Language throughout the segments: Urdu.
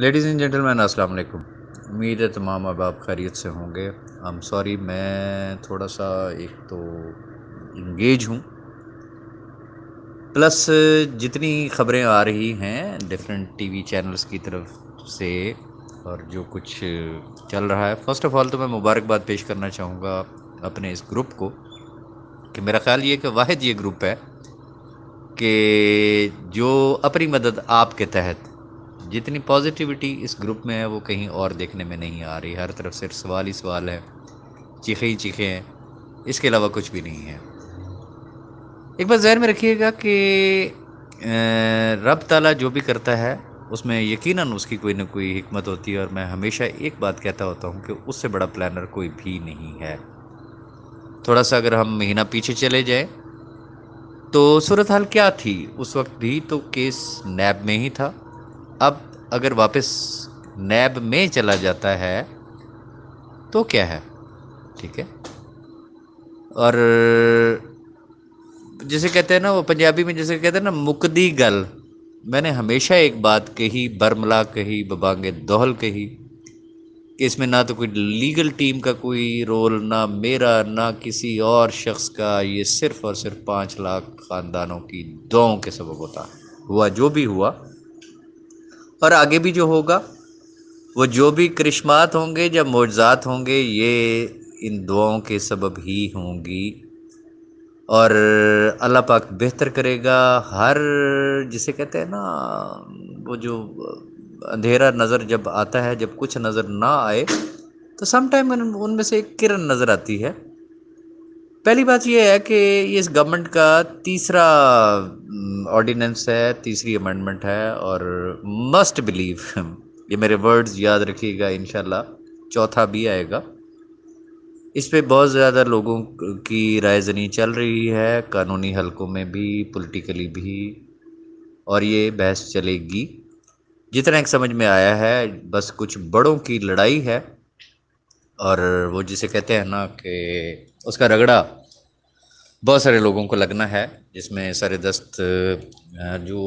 لیڈیز اینڈ جینٹلمین السلام علیکم. امید ہے تمام احباب خیریت سے ہوں گے. سوری میں تھوڑا سا ایک تو انگیج ہوں، پلس جتنی خبریں آ رہی ہیں ڈیفرنٹ ٹی وی چینلز کی طرف سے اور جو کچھ چل رہا ہے، فرسٹ آف آل تو میں مبارکباد پیش کرنا چاہوں گا اپنے اس گروپ کو، کہ میرا خیال یہ کہ واحد یہ گروپ ہے کہ جو اپنی مدد آپ کے تحت جتنی پازیٹیوٹی اس گروپ میں ہے وہ کہیں اور دیکھنے میں نہیں آ رہی. ہر طرف صرف سوال ہی سوال ہے، چیخیں ہی چیخیں ہیں، اس کے علاوہ کچھ بھی نہیں ہے. ایک بات ذہن میں رکھیے گا کہ رب تعالیٰ جو بھی کرتا ہے اس میں یقیناً اس کی کوئی نہ کوئی حکمت ہوتی ہے، اور میں ہمیشہ ایک بات کہتا ہوتا ہوں کہ اس سے بڑا پلانر کوئی بھی نہیں ہے. تھوڑا سا اگر ہم مہینہ پیچھے چلے جائیں تو صورتحال کیا تھی اس وقت بھی؟ تو کیس نیب میں ہی تھا. اب اگر واپس نیب میں چلا جاتا ہے تو کیا ہے؟ ٹھیک ہے. اور جسے کہتے ہیں نا، وہ پنجابی میں جسے کہتے ہیں نا مکدی گل، میں نے ہمیشہ ایک بات کہی، برملا کہی، ببانگ دوہل کہی، کہ اس میں نہ تو کوئی لیگل ٹیم کا کوئی رول، نہ میرا، نہ کسی اور شخص کا. یہ صرف اور صرف 5 لاکھ خاندانوں کی دعاؤں کے سبب ہوتا ہوا جو بھی ہوا، اور آگے بھی جو ہوگا، وہ جو بھی کرشمات ہوں گے جب معجزات ہوں گے یہ ان دعاؤں کے سبب ہی ہوں گی. اور اللہ پاک بہتر کرے گا. ہر جسے کہتے ہیں نا، وہ جو اندھیرا نظر جب آتا ہے، جب کچھ نظر نہ آئے تو سم ٹائم ان میں سے ایک کرن نظر آتی ہے. پہلی بات یہ ہے کہ یہ اس گورنمنٹ کا تیسرا آرڈیننس ہے، تیسری امینڈمنٹ ہے، اور مسٹ بلیو، یہ میرے ورڈز یاد رکھیے گا، انشاءاللہ چوتھا بھی آئے گا. اس پہ بہت زیادہ لوگوں کی رائے زنی چل رہی ہے، قانونی حلقوں میں بھی، پولیٹیکلی بھی، اور یہ بحث چلے گی. جتنا ایک سمجھ میں آیا ہے بس کچھ بڑوں کی لڑائی ہے، اور وہ جسے کہتے ہیں نا کہ اس کا رگڑا بہت سارے لوگوں کو لگنا ہے، جس میں سر دست جو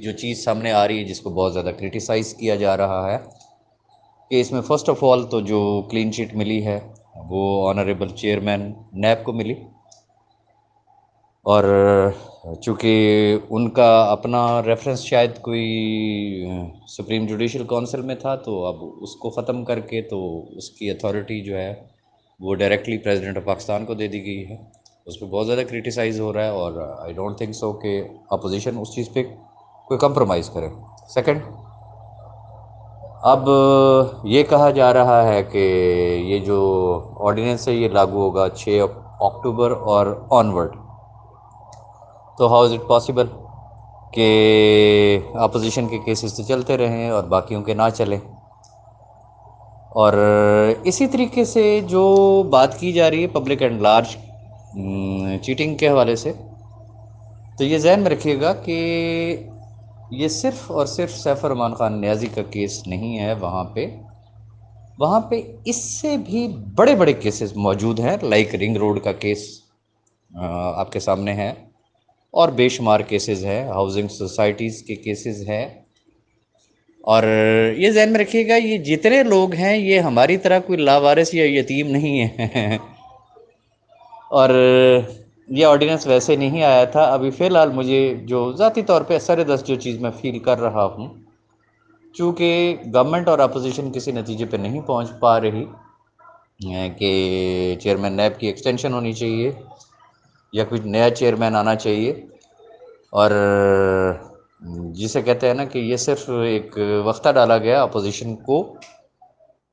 جو چیز سامنے آ رہی ہے، جس کو بہت زیادہ کرٹیسائز کیا جا رہا ہے، کہ اس میں فرسٹ آف آل تو جو کلین چٹ ملی ہے وہ آنریبل چیئرمین نیب کو ملی. اور چونکہ ان کا اپنا ریفرنس شاید کوئی سپریم جوڈیشل کونسل میں تھا، تو اب اس کو ختم کر کے تو اس کی اتھارٹی جو ہے وہ ڈائریکٹلی پریزیڈنٹ آف پاکستان کو دے دی گئی ہے. اس پہ بہت زیادہ کرٹیسائز ہو رہا ہے، اور آئی ڈونٹ تھنک سو کہ اپوزیشن اس چیز پہ کوئی کمپرومائز کرے. سیکنڈ، اب یہ کہا جا رہا ہے کہ یہ جو آرڈیننس ہے یہ لاگو ہوگا 6 اکتوبر اور آنورڈ. تو ہاؤ از اٹ پاسبل کہ اپوزیشن کے کیسز تو چلتے رہیں اور باقیوں کے نہ چلیں؟ اور اسی طریقے سے جو بات کی جا رہی ہے پبلک اینڈ لارج چیٹنگ کے حوالے سے، تو یہ ذہن میں رکھیے گا کہ یہ صرف اور صرف سیف الرحمان خان نیازی کا کیس نہیں ہے. وہاں پہ اس سے بھی بڑے بڑے کیسز موجود ہیں، لائک رنگ روڈ کا کیس آپ کے سامنے ہے، اور بے شمار کیسز ہیں، ہاؤسنگ سوسائٹیز کے کیسز ہیں. اور یہ ذہن میں رکھیے گا یہ جتنے لوگ ہیں یہ ہماری طرح کوئی لاوارث یا یتیم نہیں ہے. اور یہ آرڈیننس ویسے نہیں آیا تھا. ابھی فی الحال مجھے جو ذاتی طور پہ سر دست جو چیز میں فیل کر رہا ہوں، چونکہ گورنمنٹ اور اپوزیشن کسی نتیجے پہ نہیں پہنچ پا رہی کہ چیئرمین نیب کی ایکسٹینشن ہونی چاہیے یا کچھ نیا چیئرمین آنا چاہیے، اور جسے کہتے ہیں نا کہ یہ صرف ایک وقتہ ڈالا گیا اپوزیشن کو،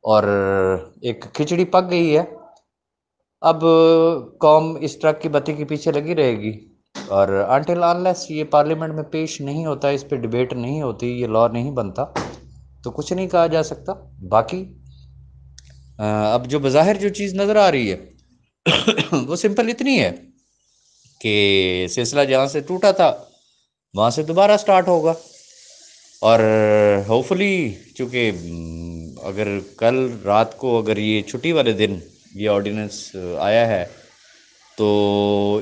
اور ایک کھچڑی پک گئی ہے. اب قوم اس ٹرک کی بتی کے پیچھے لگی رہے گی، اور انٹل انلیس یہ پارلیمنٹ میں پیش نہیں ہوتا، اس پہ ڈیبیٹ نہیں ہوتی، یہ لا نہیں بنتا، تو کچھ نہیں کہا جا سکتا. باقی اب جو بظاہر جو چیز نظر آ رہی ہے وہ سمپل اتنی ہے کہ سلسلہ جہاں سے ٹوٹا تھا وہاں سے دوبارہ سٹارٹ ہوگا. اور ہوپفلی چونکہ اگر کل رات کو اگر یہ چھٹی والے دن یہ آرڈیننس آیا ہے تو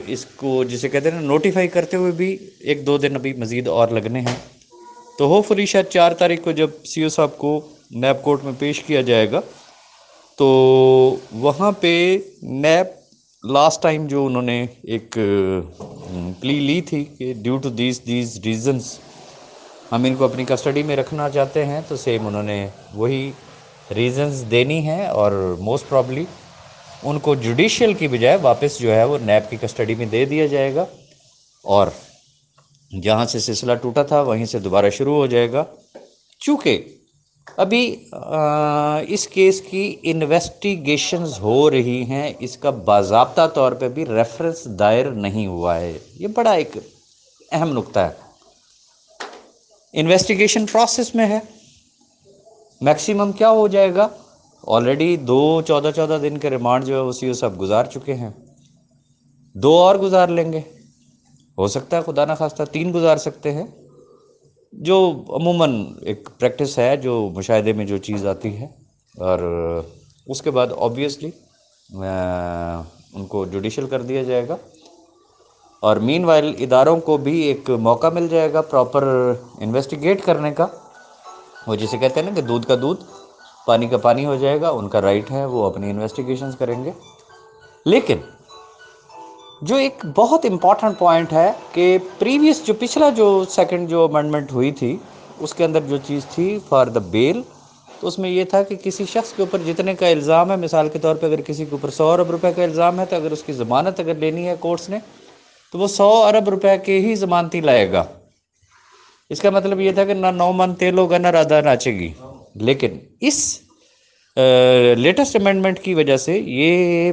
اس کو جسے کہتے ہیں نا نوٹیفائی کرتے ہوئے بھی 1-2 دن ابھی مزید اور لگنے ہیں. تو ہوپ فلی شاید 4 تاریخ کو جب سی او صاحب کو نیب کورٹ میں پیش کیا جائے گا تو وہاں پہ نیب لاسٹ ٹائم جو انہوں نے ایک پلی لی تھی کہ ڈیو ٹو دیز ریزنس ہم ان کو اپنی کسٹڈی میں رکھنا چاہتے ہیں، تو سیم انہوں نے وہی ریزنز دینی ہیں اور موسٹ پرابلی ان کو جوڈیشل کی بجائے واپس جو ہے وہ نیب کی کسٹڈی میں دے دیا جائے گا، اور جہاں سے سلسلہ ٹوٹا تھا وہیں سے دوبارہ شروع ہو جائے گا. چونکہ ابھی اس کیس کی انویسٹیگیشنز ہو رہی ہیں، اس کا باضابطہ طور پہ بھی ریفرنس دائر نہیں ہوا ہے. یہ بڑا ایک اہم نقطہ ہے. انویسٹیگیشن پروسیس میں ہے. میکسیمم کیا ہو جائے گا، آلریڈی 14 دن کے ریمانڈ جو ہے وہ سی او صاحب گزار چکے ہیں، 2 اور گزار لیں گے، ہو سکتا ہے خدا نہ خواستہ 3 گزار سکتے ہیں، جو عموماً ایک پریکٹس ہے جو مشاہدے میں جو چیز آتی ہے. اور اس کے بعد آبویسلی ان کو جوڈیشل کر دیا جائے گا، اور مین وائل اداروں کو بھی ایک موقع مل جائے گا پراپر انویسٹیگیٹ کرنے کا. وہ جسے کہتے ہیں نا کہ دودھ کا دودھ پانی کا پانی ہو جائے گا، ان کا رائٹ ہے وہ اپنی انویسٹیگیشنز کریں گے. لیکن جو ایک بہت امپورٹنٹ پوائنٹ ہے کہ پریویس جو پچھلا جو سیکنڈ جو امنڈمنٹ ہوئی تھی اس کے اندر جو چیز تھی فار دا بیل، تو اس میں یہ تھا کہ کسی شخص کے اوپر جتنے کا الزام ہے، مثال کے طور پہ اگر کسی کے اوپر 100 ارب روپے کا الزام ہے تو اگر اس کی ضمانت اگر لینی ہے کورٹس نے تو وہ 100 ارب روپے کے ہی ضمانتی لائے گا. اس کا مطلب یہ تھا کہ نہ 9 من تیل ہوگا نہ رادھا ناچے گی. لیکن اس لیٹسٹ امینڈمنٹ کی وجہ سے یہ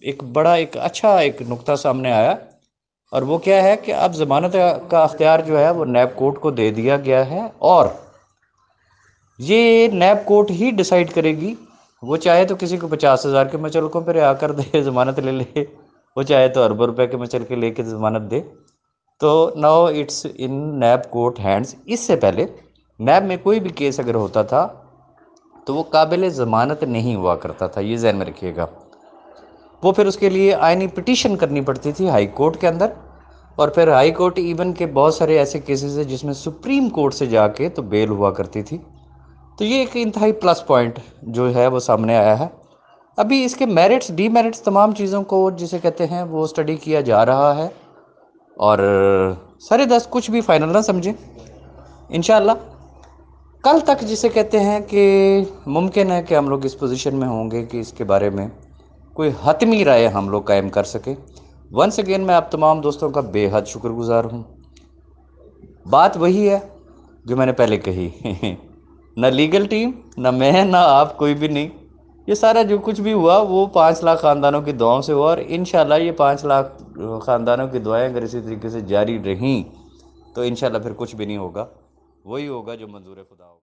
ایک بڑا ایک اچھا ایک نقطہ سامنے آیا، اور وہ کیا ہے کہ اب ضمانت کا اختیار جو ہے وہ نیب کورٹ کو دے دیا گیا ہے، اور یہ نیب کورٹ ہی ڈیسائیڈ کرے گی. وہ چاہے تو کسی کو 50,000 کے مچلکوں پہ رہا کر دے، ضمانت لے لے، وہ چاہے تو اربوں روپے کے مچل کے لے کے ضمانت دے. تو now it's in NAB court hands. اس سے پہلے نیب میں کوئی بھی کیس اگر ہوتا تھا تو وہ قابل ضمانت نہیں ہوا کرتا تھا، یہ ذہن میں رکھیے گا. وہ پھر اس کے لیے آئینی پٹیشن کرنی پڑتی تھی ہائی کورٹ کے اندر، اور پھر ہائی کورٹ ایون کے بہت سارے ایسے کیسز ہیں جس میں سپریم کورٹ سے جا کے تو بیل ہوا کرتی تھی. تو یہ ایک انتہائی پلس پوائنٹ جو ہے وہ سامنے آیا ہے. ابھی اس کے میرٹس ڈی میرٹس تمام چیزوں کو جسے کہتے ہیں وہ اسٹڈی کیا جا رہا ہے، اور سارے 10 کچھ بھی فائنل نہ سمجھیں. انشاءاللہ کل تک جسے کہتے ہیں کہ ممکن ہے کہ ہم لوگ اس پوزیشن میں ہوں گے کہ اس کے بارے میں کوئی حتمی رائے ہم لوگ قائم کر سکیں. ونس اگین میں آپ تمام دوستوں کا بے حد شکر گزار ہوں. بات وہی ہے جو میں نے پہلے کہی نہ لیگل ٹیم، نہ میں، نہ آپ، کوئی بھی نہیں. یہ سارا جو کچھ بھی ہوا وہ 5 لاکھ خاندانوں کی دعاؤں سے ہوا، اور انشاءاللہ یہ 5 لاکھ خاندانوں کی دعائیں اگر اسی طریقے سے جاری رہیں تو انشاءاللہ پھر کچھ بھی نہیں ہوگا، وہی ہوگا جو منظور خدا ہوگا.